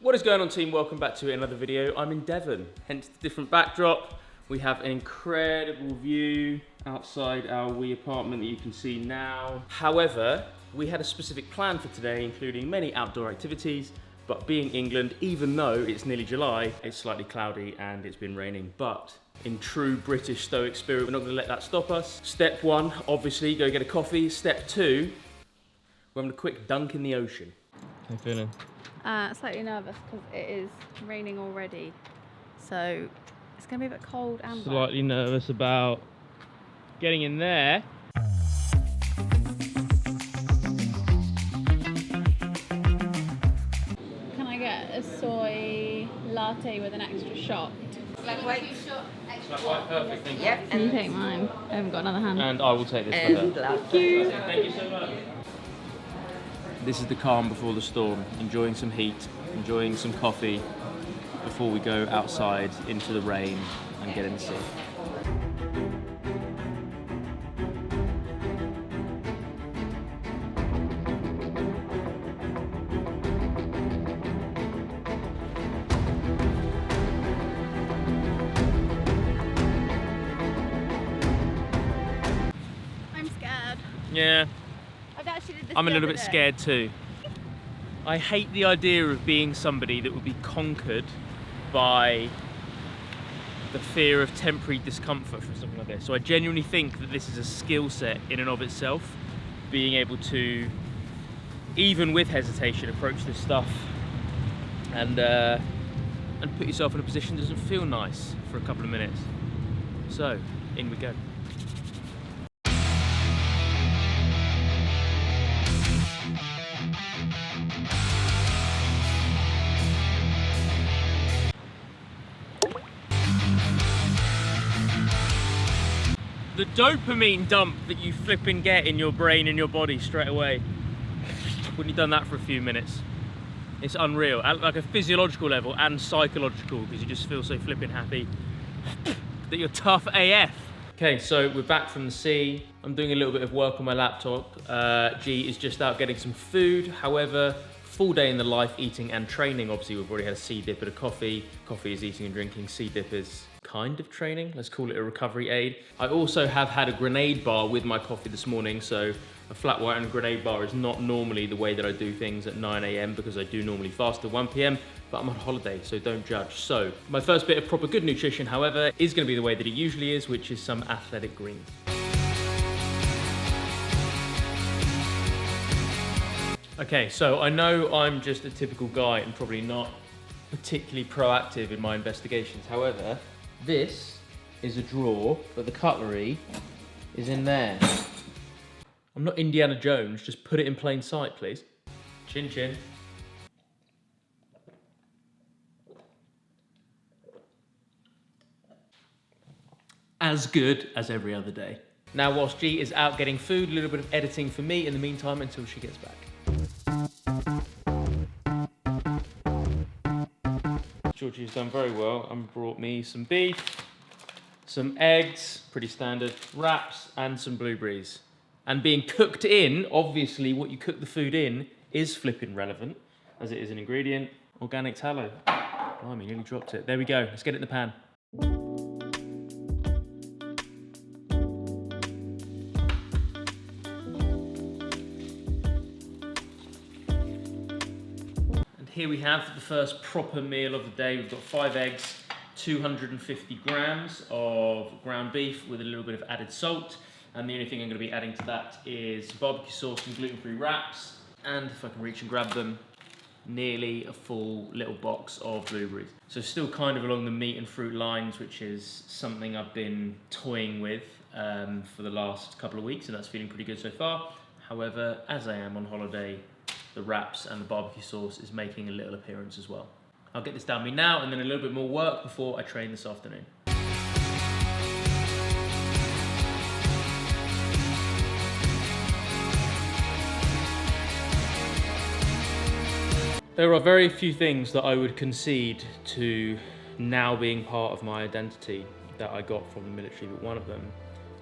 What is going on, team? Welcome back to another video. I'm in Devon, hence the different backdrop. We have an incredible view outside our wee apartment that you can see now. However, we had a specific plan for today, including many outdoor activities, but being England, even though it's nearly July, it's slightly cloudy and it's been raining. But in true British stoic spirit, we're not gonna let that stop us. Step one, obviously, go get a coffee. Step two, we're having a quick dunk in the ocean. How you feeling? Slightly nervous because it is raining already, so it's going to be a bit cold and wet. Slightly nervous about getting in there. Can I get a soy latte with an extra shot? Flat white. Flat white, perfect, thank you. Yep. Can you take mine? I haven't got another hand. And I will take this for her. Thank you. Thank you so much. This is the calm before the storm. Enjoying some heat, enjoying some coffee before we go outside into the rain and get in the sea. I'm scared. Yeah. I've actually did this I'm a the little other bit day. scared too. I hate the idea of being somebody that would be conquered by the fear of temporary discomfort from something like this. So I genuinely think that this is a skill set in and of itself, being able to, even with hesitation, approach this stuff and put yourself in a position that doesn't feel nice for a couple of minutes. So, in we go. The dopamine dump that you flipping get in your brain and your body straight away when you've done that for a few minutes. It's unreal, at like a physiological level and psychological, because you just feel so flipping happy that you're tough AF. Okay, so we're back from the sea. I'm doing a little bit of work on my laptop. G is just out getting some food. However, full day in the life, eating and training. Obviously, we've already had a sea dip and a coffee. Coffee is eating and drinking. Sea dip is kind of training. Let's call it a recovery aid. I also have had a grenade bar with my coffee this morning. So a flat white and a grenade bar is not normally the way that I do things at 9 AM because I do normally fast at 1 PM, but I'm on holiday, so don't judge. So my first bit of proper good nutrition, however, is gonna be the way that it usually is, which is some athletic greens. Okay, so I know I'm just a typical guy and probably not particularly proactive in my investigations. However, this is a drawer, but the cutlery is in there. I'm not Indiana Jones, just put it in plain sight, please. Chin chin. As good as every other day. Now, whilst G is out getting food, a little bit of editing for me in the meantime until she gets back. Georgie's done very well and brought me some beef, some eggs, pretty standard, wraps, and some blueberries. And being cooked in, obviously what you cook the food in is flipping relevant, as it is an ingredient. Organic tallow. Blimey, nearly dropped it. There we go, let's get it in the pan. Here we have the first proper meal of the day. We've got 5 eggs, 250 grams of ground beef with a little bit of added salt. And the only thing I'm going to be adding to that is barbecue sauce and gluten-free wraps. And if I can reach and grab them, nearly a full little box of blueberries. So still kind of along the meat and fruit lines, which is something I've been toying with for the last couple of weeks, and that's feeling pretty good so far. However, as I am on holiday, the wraps and the barbecue sauce is making a little appearance as well. I'll get this down me now and then a little bit more work before I train this afternoon. There are very few things that I would concede to now being part of my identity that I got from the military, but one of them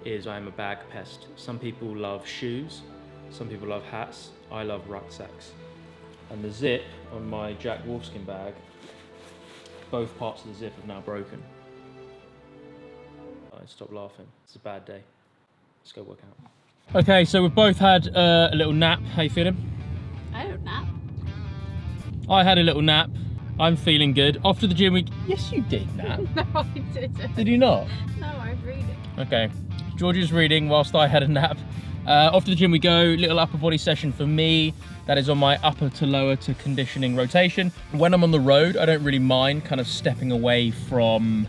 is I am a bag pest. Some people love shoes, some people love hats, I love rucksacks. And the zip on my Jack Wolfskin bag, both parts of the zip have now broken. Stop laughing. It's a bad day. Let's go work out. Okay, so we've both had a little nap. How you feeling? I don't nap. I had a little nap. I'm feeling good. After the gym, yes, you did nap. No, I didn't. Did you not? No, I was reading. Okay. Georgie's reading whilst I had a nap. After the gym we go, little upper body session for me. That is on my upper to lower to conditioning rotation. When I'm on the road, I don't really mind kind of stepping away from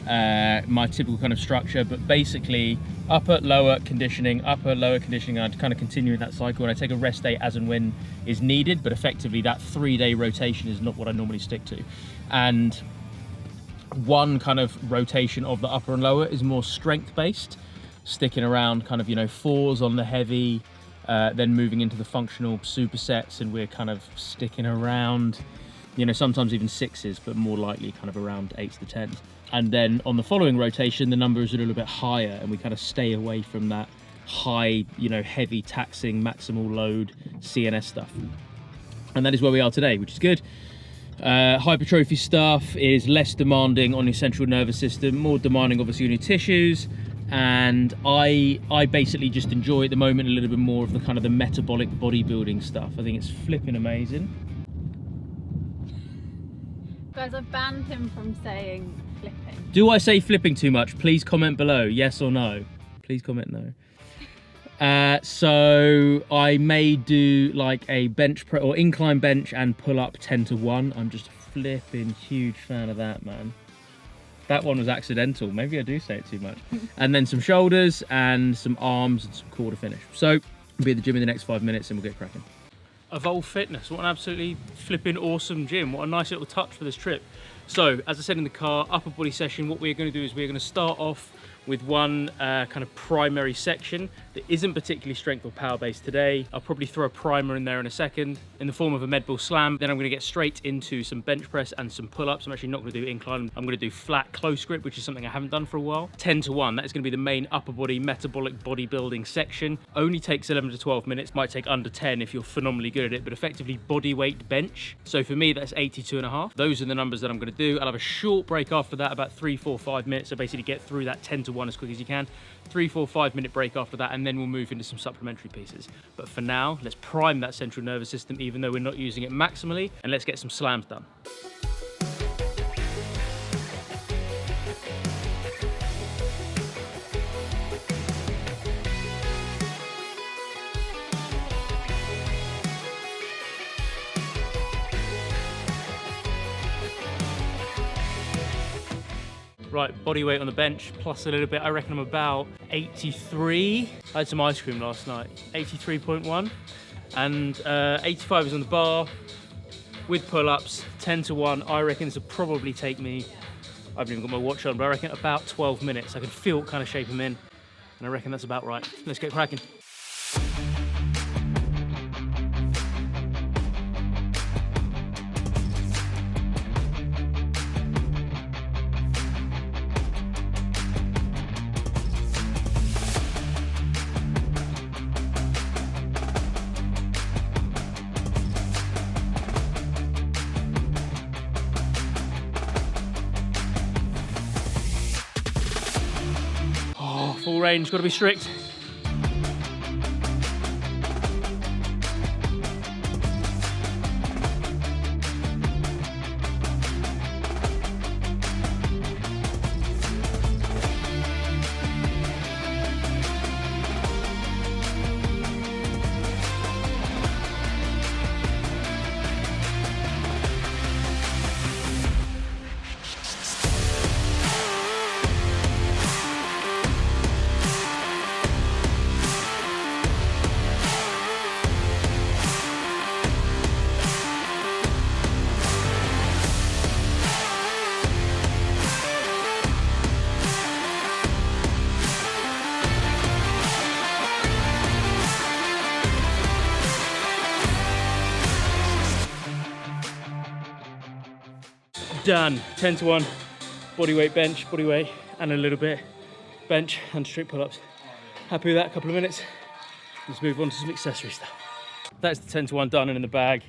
my typical kind of structure, but basically upper, lower conditioning, I'd kind of continue in that cycle, and I take a rest day as and when is needed, but effectively that 3-day rotation is not what I normally stick to. And one kind of rotation of the upper and lower is more strength based, sticking around kind of, you know, 4s on the heavy, then moving into the functional supersets, and we're kind of sticking around, you know, sometimes even 6s, but more likely kind of around 8s to 10s. And then on the following rotation, the number is a little bit higher, and we kind of stay away from that high, you know, heavy taxing maximal load CNS stuff. And that is where we are today, which is good. Hypertrophy stuff is less demanding on your central nervous system, more demanding obviously on your tissues. And I basically just enjoy at the moment a little bit more of the kind of the metabolic bodybuilding stuff. I think it's flipping amazing. Guys, I've banned him from saying flipping. Do I say flipping too much? Please comment below, yes or no. Please comment no. So I may do like a bench press or incline bench and pull up 10 to 1. I'm just a flipping huge fan of that, man. That one was accidental. Maybe I do say it too much. And then some shoulders and some arms and some core to finish. So I'll be at the gym in the next 5 minutes and we'll get cracking. Evolve Fitness, what an absolutely flipping awesome gym. What a nice little touch for this trip. So, as I said in the car, upper body session, what we're going to do is we're going to start off with one kind of primary section that isn't particularly strength or power based today. I'll probably throw a primer in there in a second in the form of a med ball slam. Then I'm going to get straight into some bench press and some pull-ups. I'm actually not going to do incline. I'm going to do flat close grip, which is something I haven't done for a while. 10 to 1, that is going to be the main upper body metabolic bodybuilding section. Only takes 11 to 12 minutes, might take under 10 if you're phenomenally good at it, but effectively body weight bench. So for me, that's 82.5. Those are the numbers that I'm going to do. I'll have a short break after that, about 3, 4, 5 minutes. So basically get through that 10 to 1 as quick as you can. 3, 4, 5 minute break after that, and then we'll move into some supplementary pieces. But for now, let's prime that central nervous system, even though we're not using it maximally, and let's get some slams done. Right, body weight on the bench, plus a little bit. I reckon I'm about 83. I had some ice cream last night, 83.1. And 85 is on the bar with pull-ups, 10 to 1. I reckon this will probably take me, I haven't even got my watch on, but I reckon about 12 minutes. I can feel kind of shape them in, and I reckon that's about right. Let's get cracking. Full range, got to be strict. Done. 10 to 1, body weight bench, body weight, and a little bit bench and strict pull-ups. Happy with that, couple of minutes. Let's move on to some accessory stuff. That's the 10 to 1 done and in the bag.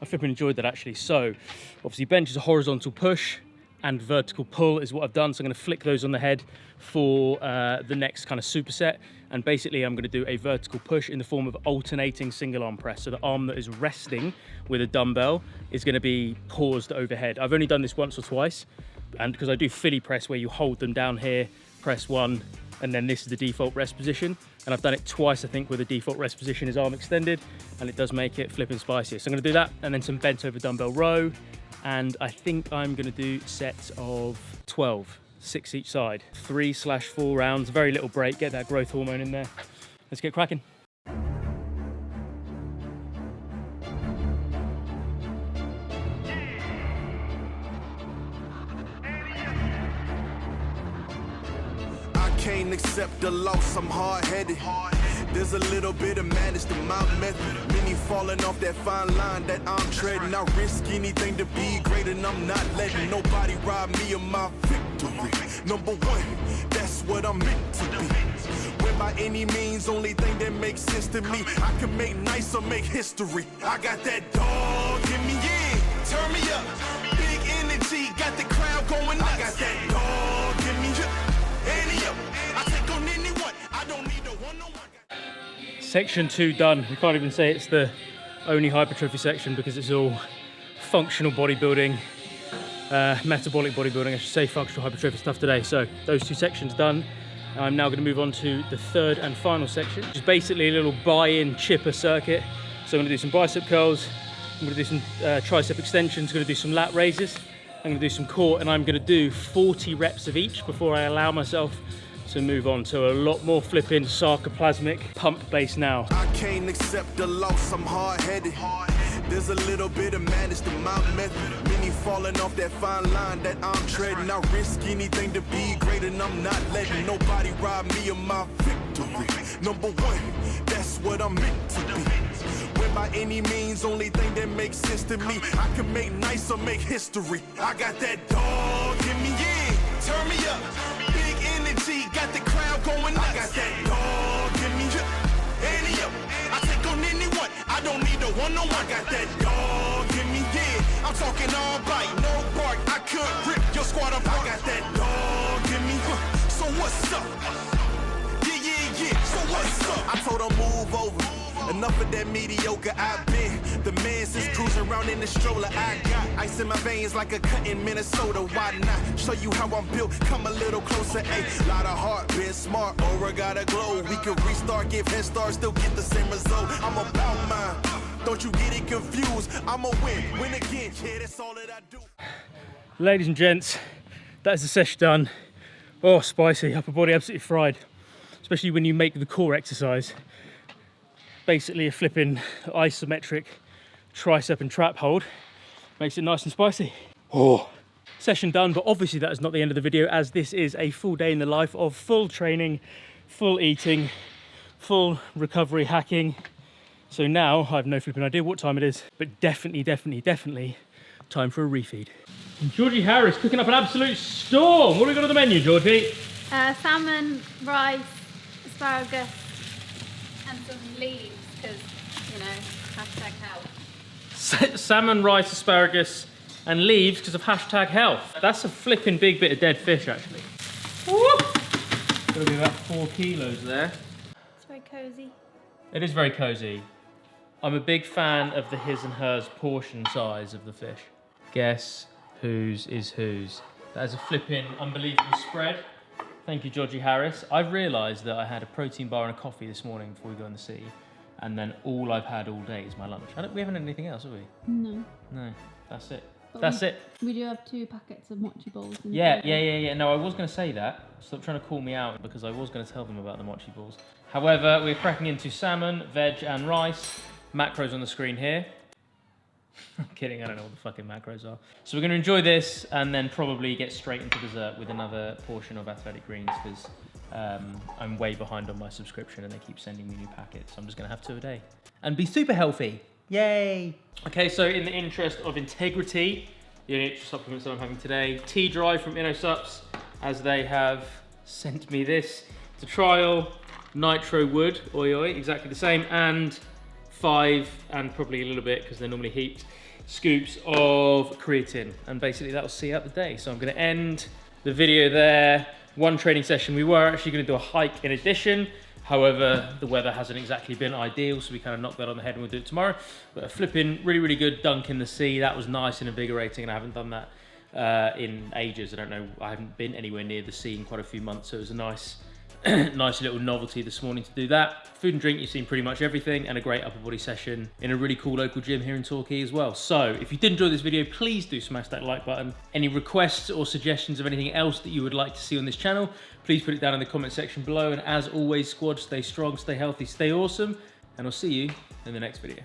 I flipping enjoyed that actually. So obviously bench is a horizontal push and vertical pull is what I've done. So I'm going to flick those on the head for the next kind of superset. And basically I'm going to do a vertical push in the form of alternating single arm press. So the arm that is resting with a dumbbell is going to be paused overhead. I've only done this once or twice, and because I do Philly press where you hold them down here, press one, and then this is the default rest position. And I've done it twice, I think, where the default rest position is arm extended, and it does make it flipping spicier. So I'm going to do that, and then some bent over dumbbell row. And I think I'm going to do sets of 12, 6 each side, 3/4 rounds, very little break, get that growth hormone in there. Let's get cracking. I can't accept the loss, I'm hard-headed. There's a little bit of madness to my method. Many falling off that fine line that I'm treading. I risk anything to be great, and I'm not letting nobody rob me of my victory. Number one, that's what I'm meant to be. When by any means, only thing that makes sense to me, I can make nice or make history. I got that dog in me, yeah. Turn me up, big energy, got the crowd going nuts. I got that dog in me, yeah. Any up, I take on anyone. I don't need a one-on-one. Section 2 done. We can't even say it's the only hypertrophy section because it's all functional bodybuilding, metabolic bodybuilding, I should say, functional hypertrophy stuff today. So those 2 sections done. I'm now going to move on to the 3rd and final section, which is basically a little buy-in chipper circuit. So I'm going to do some bicep curls, I'm going to do some tricep extensions, I'm going to do some lat raises, I'm going to do some core, and I'm going to do 40 reps of each before I allow myself to move on to a lot more flipping sarcoplasmic pump base now. I can't accept the loss, I'm hard-headed. There's a little bit of madness to my method. Many falling off that fine line that I'm treading. I risk anything to be great, and I'm not letting nobody rob me of my victory. Number one, that's what I'm meant to be. When by any means, only thing that makes sense to me, I can make nice or make history. I got that dog in me, yeah. Turn me up, big energy, got the crowd going nuts. I got that dog in me, yeah. Any up, I take on anyone. I don't need a one-on-one. I got that dog in me, yeah. I'm talking all bite, no bark. I could rip your squad apart. I got that dog in me, so what's up? Yeah. So what's up? I told her move over. Enough of that mediocre I've been. The man since cruising around in the stroller. I got ice in my veins like a cut in Minnesota. Why not show you how I'm built? Come a little closer. Ayy, lot of heart, been smart, aura got a glow. We can restart, give head start, still get the same result. I'm about mine. Don't you get it confused? I'ma win again. Yeah, that's all that I do. Ladies and gents, that is the session done. Oh, spicy, upper body absolutely fried. Especially when you make the core exercise. Basically a flipping isometric tricep and trap hold. Makes it nice and spicy. Oh, session done, but obviously that is not the end of the video, as this is a full day in the life of full training, full eating, full recovery hacking. So now I have no flipping idea what time it is, but definitely time for a refeed. And Georgie Harris cooking up an absolute storm. What have we got on the menu, Georgie? Salmon, rice, asparagus, and some leaves, because, you know, hashtag health. Salmon, rice, asparagus, and leaves because of hashtag health. That's a flipping big bit of dead fish, actually. Woo! Gonna be about 4 kilos there. It's very cozy. It is very cozy. I'm a big fan of the his and hers portion size of the fish. Guess whose is whose. That is a flipping unbelievable spread. Thank you, Georgie Harris. I've realised that I had a protein bar and a coffee this morning before we go in the sea, and then all I've had all day is my lunch. We haven't had anything else, have we? No. No, that's it. But That's it. We do have 2 packets of mochi balls. In the Yeah. fridge. No, I was going to say that. Stop trying to call me out, because I was going to tell them about the mochi balls. However, we're cracking into salmon, veg, and rice. Macros on the screen here. I'm kidding, I don't know what the fucking macros are. So we're going to enjoy this and then probably get straight into dessert with another portion of Athletic Greens, because I'm way behind on my subscription and they keep sending me new packets. So I'm just going to have 2 a day and be super healthy. Yay! Okay, so in the interest of integrity, the only extra supplements that I'm having today, Tea Dry from InnoSups, as they have sent me this to trial, Nitro Wood, oi, exactly the same, and 5, and probably a little bit because they're normally heaped, scoops of creatine, and basically that'll see out the day. So I'm gonna end the video there. One training session. We were actually gonna do a hike in addition. However, the weather hasn't exactly been ideal, so we kind of knocked that on the head and we'll do it tomorrow. But a flipping really, really good dunk in the sea. That was nice and invigorating, and I haven't done that in ages. I don't know, I haven't been anywhere near the sea in quite a few months, so it was a nice nice little novelty this morning to do that. Food and drink, you've seen pretty much everything, and a great upper body session in a really cool local gym here in Torquay as well. So if you did enjoy this video, please do smash that like button. Any requests or suggestions of anything else that you would like to see on this channel, please put it down in the comment section below. And as always, squad, stay strong, stay healthy, stay awesome, and I'll see you in the next video.